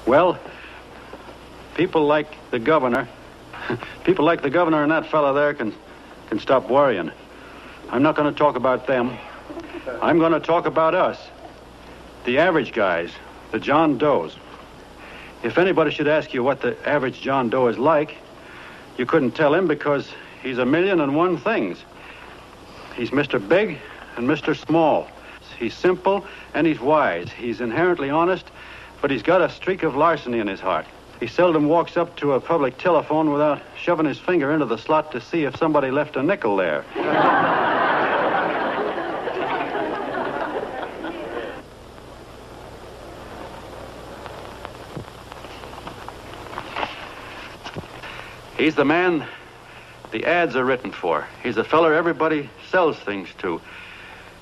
Well, people like the governor, people like the governor and that fellow there can stop worrying. I'm not going to talk about them. I'm going to talk about us, the average guys, the John Does. If anybody should ask you what the average John Doe is like, you couldn't tell him because he's a million and one things. He's Mr. Big and Mr. Small. He's simple and he's wise. He's inherently honest, but he's got a streak of larceny in his heart. He seldom walks up to a public telephone without shoving his finger into the slot to see if somebody left a nickel there. He's the man the ads are written for. He's the feller everybody sells things to.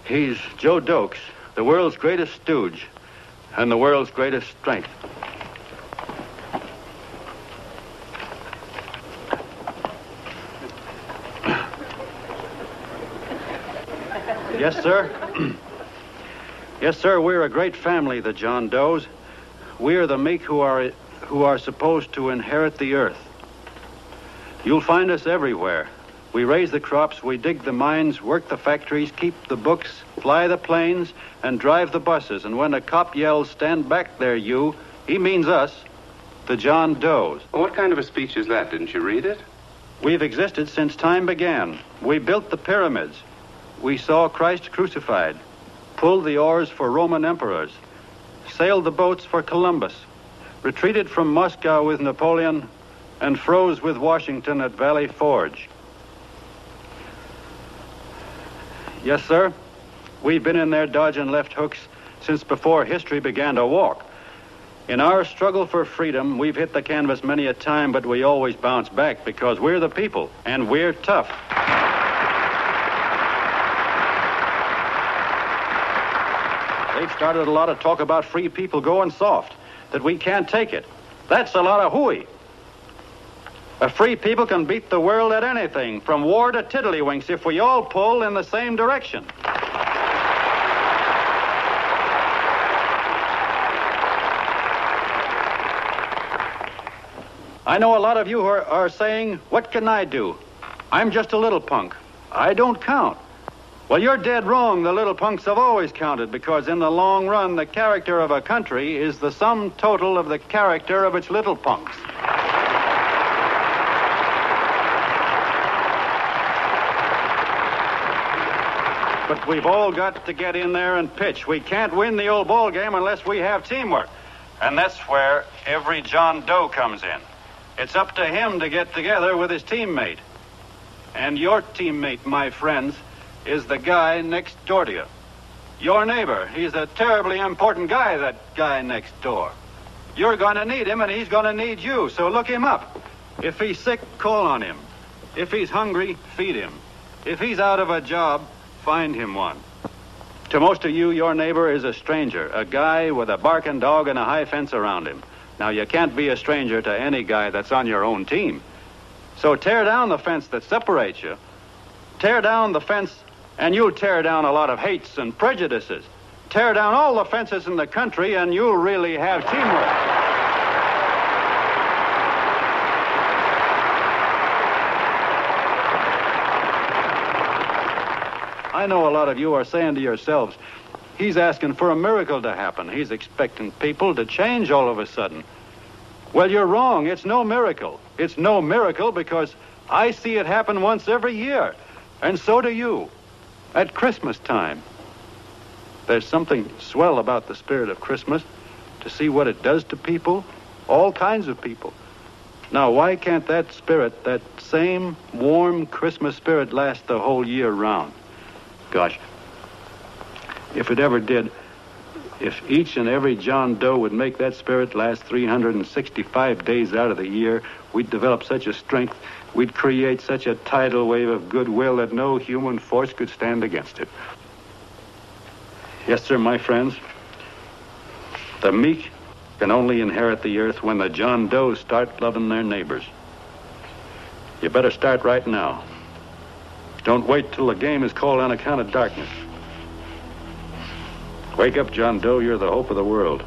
He's Joe Doakes, the world's greatest stooge and the world's greatest strength. Yes, sir. Yes, sir, we're a great family, the John Does. We're the meek who are supposed to inherit the earth. You'll find us everywhere. We raise the crops, we dig the mines, work the factories, keep the books, fly the planes, and drive the buses. And when a cop yells, "Stand back there, you," he means us, the John Does. Well, what kind of a speech is that? Didn't you read it? We've existed since time began. We built the pyramids. We saw Christ crucified, pulled the oars for Roman emperors, sailed the boats for Columbus, retreated from Moscow with Napoleon, and froze with Washington at Valley Forge. Yes, sir. We've been in there dodging left hooks since before history began to walk. In our struggle for freedom, we've hit the canvas many a time, but we always bounce back because we're the people, and we're tough. They've started a lot of talk about free people going soft, that we can't take it. That's a lot of hooey. A free people can beat the world at anything, from war to tiddlywinks, if we all pull in the same direction. I know a lot of you who are saying, "What can I do? I'm just a little punk. I don't count." Well, you're dead wrong. The little punks have always counted, because in the long run, the character of a country is the sum total of the character of its little punks. But we've all got to get in there and pitch. We can't win the old ball game unless we have teamwork. And that's where every John Doe comes in. It's up to him to get together with his teammate. And your teammate, my friends, is the guy next door to you. Your neighbor. He's a terribly important guy, that guy next door. You're going to need him, and he's going to need you, so look him up. If he's sick, call on him. If he's hungry, feed him. If he's out of a job, find him one. To most of you, your neighbor is a stranger, a guy with a barking dog and a high fence around him. Now, you can't be a stranger to any guy that's on your own team. So tear down the fence that separates you. Tear down the fence, and you'll tear down a lot of hates and prejudices. Tear down all the fences in the country, and you'll really have teamwork. I know a lot of you are saying to yourselves, "He's asking for a miracle to happen. He's expecting people to change all of a sudden." Well, you're wrong. It's no miracle. It's no miracle because I see it happen once every year, and so do you, at Christmas time. There's something swell about the spirit of Christmas, to see what it does to people, all kinds of people. Now, why can't that spirit, that same warm Christmas spirit, last the whole year round? Gosh, if it ever did, if each and every John Doe would make that spirit last 365 days out of the year, we'd develop such a strength, we'd create such a tidal wave of goodwill that no human force could stand against it. Yes, sir, my friends, the meek can only inherit the earth when the John Does start loving their neighbors. You better start right now. Don't wait till the game is called on account of darkness. Wake up, John Doe. You're the hope of the world.